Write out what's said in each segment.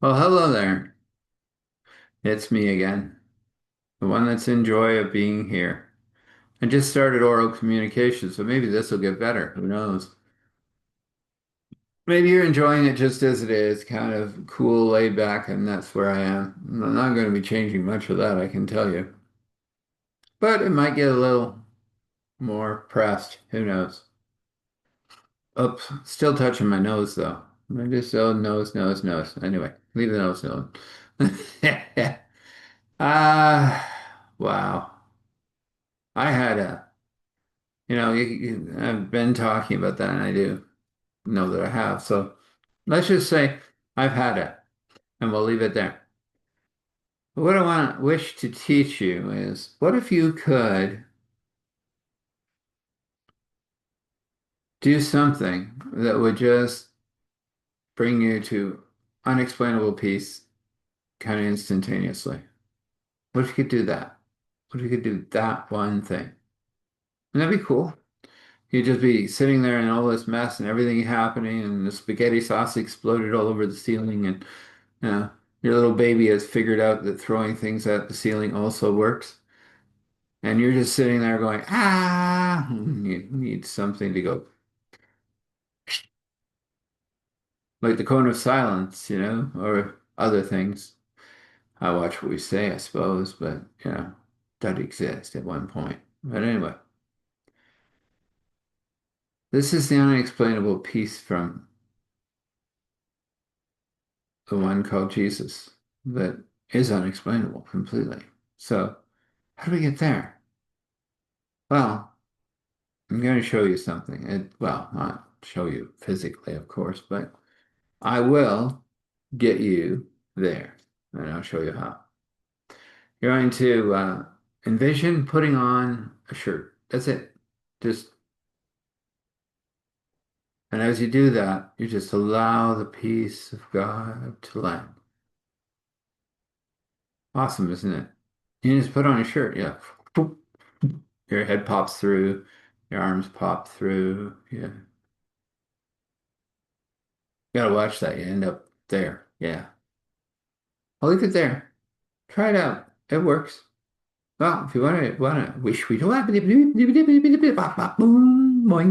Well, hello there. It's me again, the one that's in joy of being here. I just started oral communication, so maybe this will get better. Who knows? Maybe you're enjoying it just as it is, kind of cool, laid back, and that's where I am. I'm not going to be changing much of that, I can tell you. But it might get a little more pressed. Who knows? Oops, still touching my nose though. I just nose, nose, nose. Anyway, leave the nose alone. Ah, wow. I had a I've been talking about that, and I do know that I have. So let's just say I've had it, and we'll leave it there. But what I wish to teach you is, what if you could do something that would just bring you to unexplainable peace kind of instantaneously? What if you could do that? What if you could do that one thing? Wouldn't that be cool? You'd just be sitting there in all this mess and everything happening, and the spaghetti sauce exploded all over the ceiling, and your little baby has figured out that throwing things at the ceiling also works. And you're just sitting there going, ah, you need something to go, like the cone of silence, or other things. I watch what we say, I suppose, but, that exist at one point. But anyway, this is the unexplainable piece from the one called Jesus that is unexplainable completely. So, how do we get there? Well, I'm going to show you something. Well, not show you physically, of course, but I will get you there, and I'll show you how. You're going to envision putting on a shirt. That's it. Just, and as you do that, you just allow the peace of God to land. Awesome, isn't it? You just put on a shirt, yeah. Boop. Your head pops through, your arms pop through. Yeah. You gotta watch that. You end up there. Yeah. I'll leave it there. Try it out. It works. Well, if you want to wish we do boing, boing,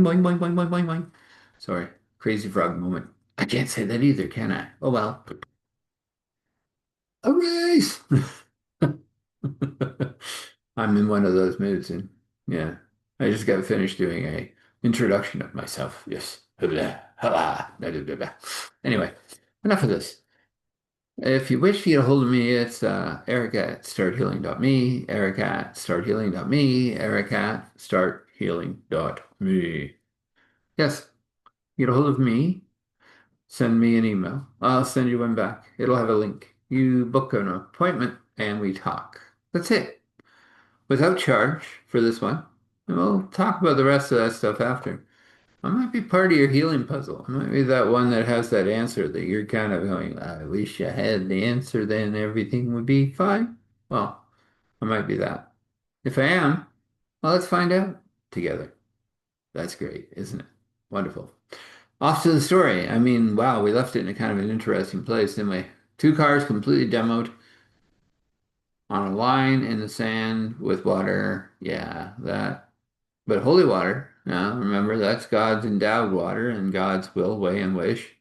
boing, boing, boing, boing, boing. Sorry, crazy frog moment. I can't say that either, can I? Oh well. A race. I'm in one of those moods, and yeah, I just got finished doing a introduction of myself. Yes. Blah, blah, blah, blah, blah. Anyway, enough of this. If you wish to get a hold of me, it's Eric at starthealing.me, Eric at starthealing.me, Eric at starthealing.me. Yes, get a hold of me, send me an email. I'll send you one back. It'll have a link. You book an appointment and we talk. That's it. Without charge for this one. And we'll talk about the rest of that stuff after. I might be part of your healing puzzle. I might be that one that has that answer that you're kind of going, I wish I had the answer, then everything would be fine. Well, I might be that. If I am, well, let's find out together. That's great, isn't it? Wonderful. Off to the story. I mean, wow, we left it in a kind of an interesting place, didn't we? Two cars completely demoed on a line in the sand with water. Yeah, that. But holy water, now remember that's God's endowed water and God's will, way, and wish.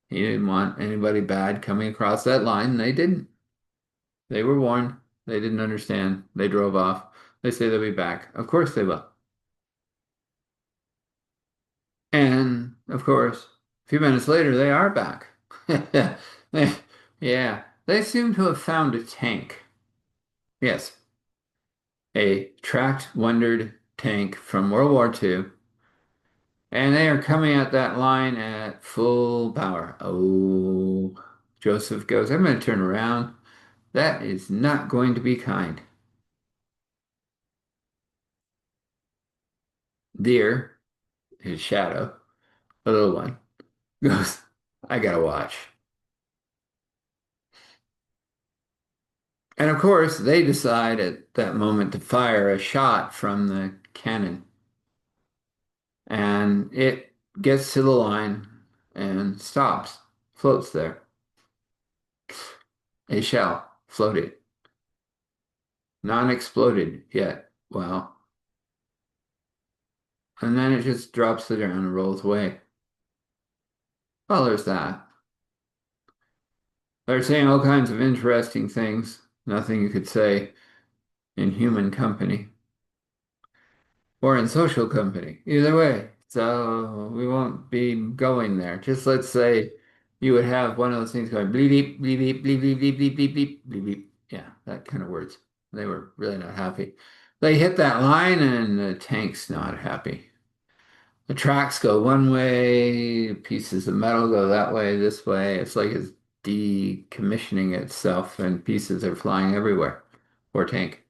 He didn't want anybody bad coming across that line, and they didn't. They were warned. They didn't understand. They drove off. They say they'll be back. Of course they will. And of course, a few minutes later, they are back. They- yeah, they seem to have found a tank. Yes, a tracked, wondered tank from World War II. And they are coming at that line at full power. Oh, Joseph goes, I'm going to turn around. That is not going to be kind. Deer, his shadow, the little one, goes, I gotta watch. And of course, they decide at that moment to fire a shot from the cannon. And it gets to the line and stops, floats there. A shell floated, non-exploded yet. Well, and then it just drops to the ground and rolls away. Well, there's that. They're saying all kinds of interesting things. Nothing you could say in human company or in social company. Either way. So we won't be going there. Just let's say you would have one of those things going bleep beep, bleep beep, bleep beep, bleep beep, bleep beep, bleep beep. Yeah, that kind of words. They were really not happy. They hit that line and the tank's not happy. The tracks go one way, pieces of metal go that way, this way. It's like it's decommissioning itself and pieces are flying everywhere. Poor tank.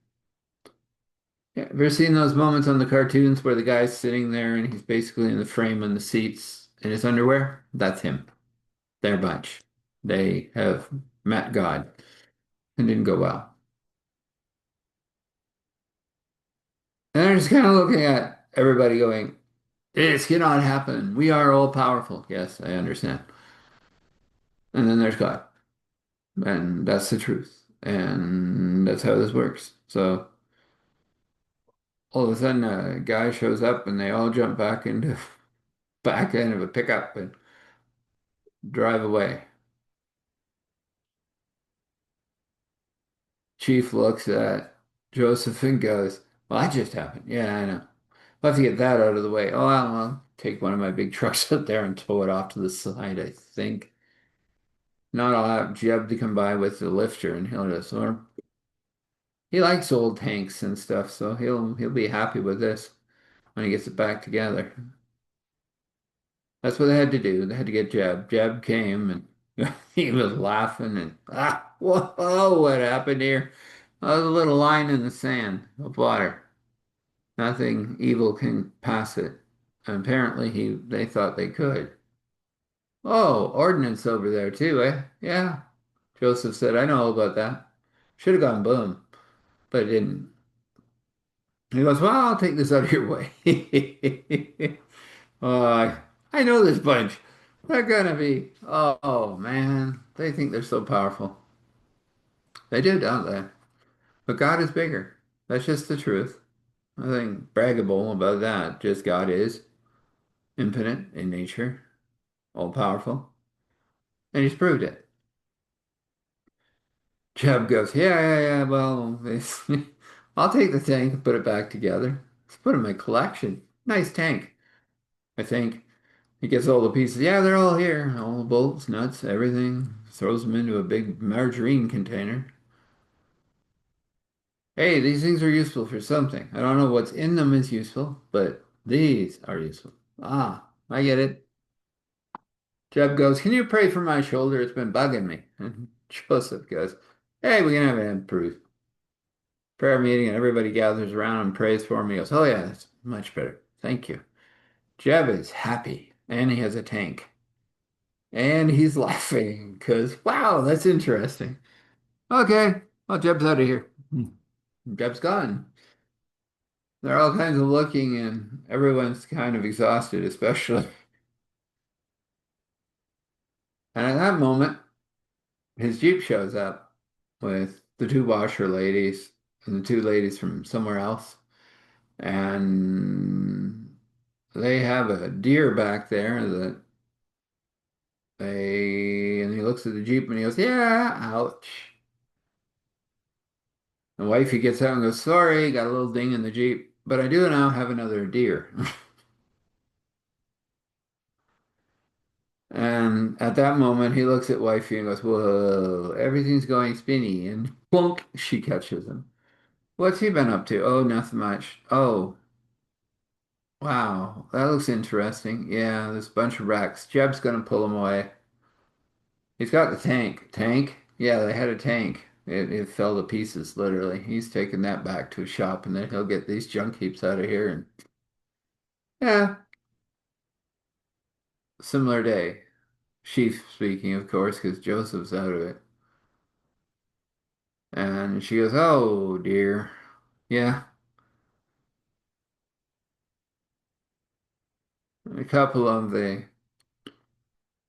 Yeah, have you ever seen those moments on the cartoons where the guy's sitting there and he's basically in the frame on the seats in his underwear? That's him. Their bunch. They have met God and didn't go well. And they're just kind of looking at everybody going, this cannot happen. We are all powerful. Yes, I understand. And then there's God. And that's the truth. And that's how this works. So all of a sudden a guy shows up and they all jump back into back end of a pickup and drive away. Chief looks at Joseph and goes, well, that just happened. Yeah, I know. We'll have to get that out of the way. Oh, I'll take one of my big trucks out there and tow it off to the side, I think. Not I'll have Jeb to come by with the lifter and he'll just, or he likes old tanks and stuff, so he'll be happy with this when he gets it back together. That's what they had to do. They had to get Jeb. Jeb came and he was laughing and whoa, what happened here? Oh, there's a little line in the sand of water. Nothing evil can pass it. And apparently they thought they could. Oh, ordnance over there too, eh? Yeah. Joseph said, I know all about that. Should have gone boom, but it didn't. He goes, well, I'll take this out of your way. I know this bunch. They're gonna be, oh man, they think they're so powerful. They do, don't they? But God is bigger. That's just the truth. Nothing braggable about that. Just God is infinite in nature, all powerful, and He's proved it. Chubb goes, yeah. Well, I'll take the tank and put it back together. Let's put it in my collection. Nice tank, I think. He gets all the pieces. Yeah, they're all here. All the bolts, nuts, everything. Throws them into a big margarine container. Hey, these things are useful for something. I don't know what's in them is useful, but these are useful. Ah, I get it. Jeb goes, can you pray for my shoulder? It's been bugging me. And Joseph goes, hey, we can have an improve prayer meeting and everybody gathers around and prays for me. He goes, oh yeah, that's much better. Thank you. Jeb is happy and he has a tank. And he's laughing because, wow, that's interesting. Okay, well, Jeb's out of here. Jeb's gone. They're all kinds of looking, and everyone's kind of exhausted, especially. And at that moment, his Jeep shows up with the two washer ladies and the two ladies from somewhere else. And they have a deer back there that and he looks at the Jeep and he goes, yeah, ouch. The wifey gets out and goes, sorry, got a little ding in the Jeep, but I do now have another deer. And at that moment, he looks at wifey and goes, whoa, everything's going spinny. And plunk, she catches him. What's he been up to? Oh, nothing much. Oh, wow, that looks interesting. Yeah, there's a bunch of wrecks. Jeb's gonna pull him away. He's got the tank. Tank? Yeah, they had a tank. It fell to pieces, literally. He's taking that back to a shop and then he'll get these junk heaps out of here. And yeah, similar day. She's speaking, of course, because Joseph's out of it. And she goes, oh dear. Yeah, a couple of the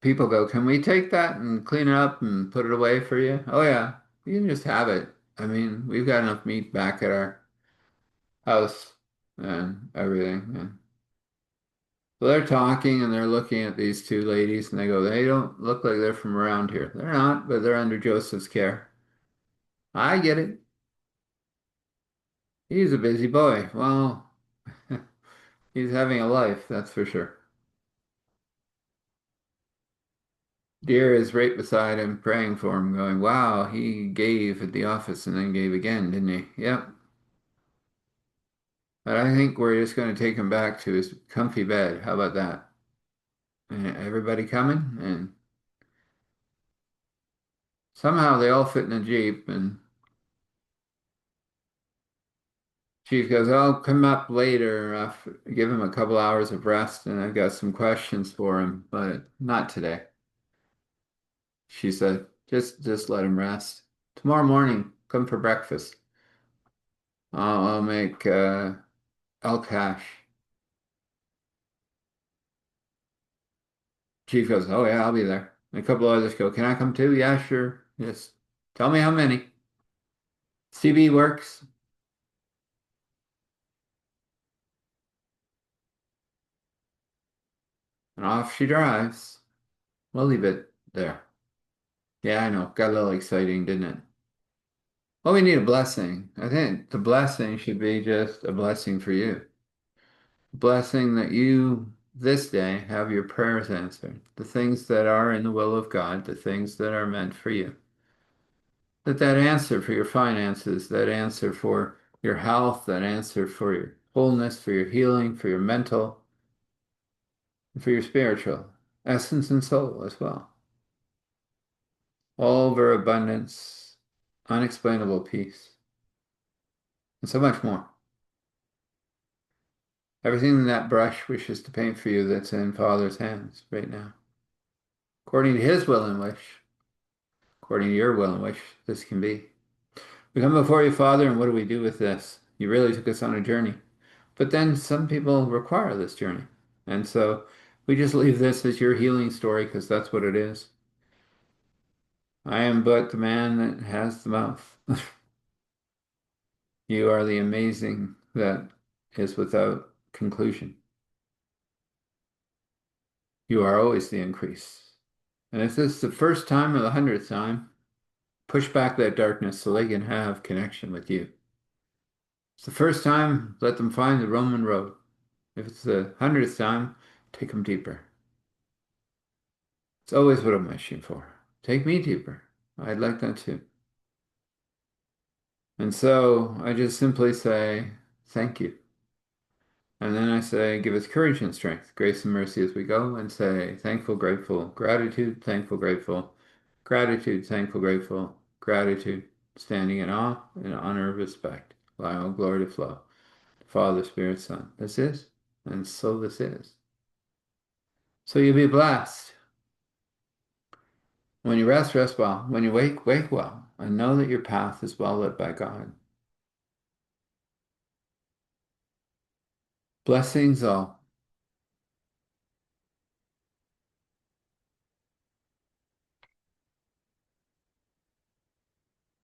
people go, "Can we take that and clean it up and put it away for you?" Oh yeah, you can just have it. I mean, we've got enough meat back at our house and everything. And so they're talking and they're looking at these two ladies and they go, "They don't look like they're from around here." They're not, but they're under Joseph's care. I get it. He's a busy boy. Well, he's having a life, that's for sure. Deer is right beside him, praying for him, going, "Wow, he gave at the office and then gave again, didn't he?" Yep. But I think we're just going to take him back to his comfy bed. How about that? And everybody coming, and somehow they all fit in a Jeep. And Chief goes, "I'll come up later, give him a couple hours of rest, and I've got some questions for him, but not today." She said, "Just let him rest. Tomorrow morning, come for breakfast. I'll make elk hash." Chief goes, "Oh yeah, I'll be there." And a couple others go, "Can I come too?" "Yeah, sure. Just tell me how many." CB works, and off she drives. We'll leave it there. Yeah, I know. Got a little exciting, didn't it? Well, we need a blessing. I think the blessing should be just a blessing for you. Blessing that you this day have your prayers answered. The things that are in the will of God, the things that are meant for you. That answer for your finances, that answer for your health, that answer for your wholeness, for your healing, for your mental, and for your spiritual essence and soul as well. Overabundance, unexplainable peace, and so much more. Everything that brush wishes to paint for you that's in Father's hands right now. According to His will and wish, according to your will and wish, this can be. We come before you, Father, and what do we do with this? You really took us on a journey. But then some people require this journey. And so we just leave this as your healing story because that's what it is. I am but the man that has the mouth. You are the amazing that is without conclusion. You are always the increase. And if this is the first time or the 100th time, push back that darkness so they can have connection with you. It's the first time, let them find the Roman road. If it's the 100th time, take them deeper. It's always what I'm wishing for. Take me deeper. I'd like that too. And so I just simply say, thank you. And then I say, give us courage and strength, grace and mercy as we go, and say, thankful, grateful, gratitude, thankful, grateful, gratitude, thankful, grateful, gratitude, standing in awe, in honor, respect, allowing all glory to flow. Father, Spirit, Son. This is, and so this is. So you be blessed. When you rest, rest well. When you wake, wake well. And know that your path is well lit by God. Blessings all.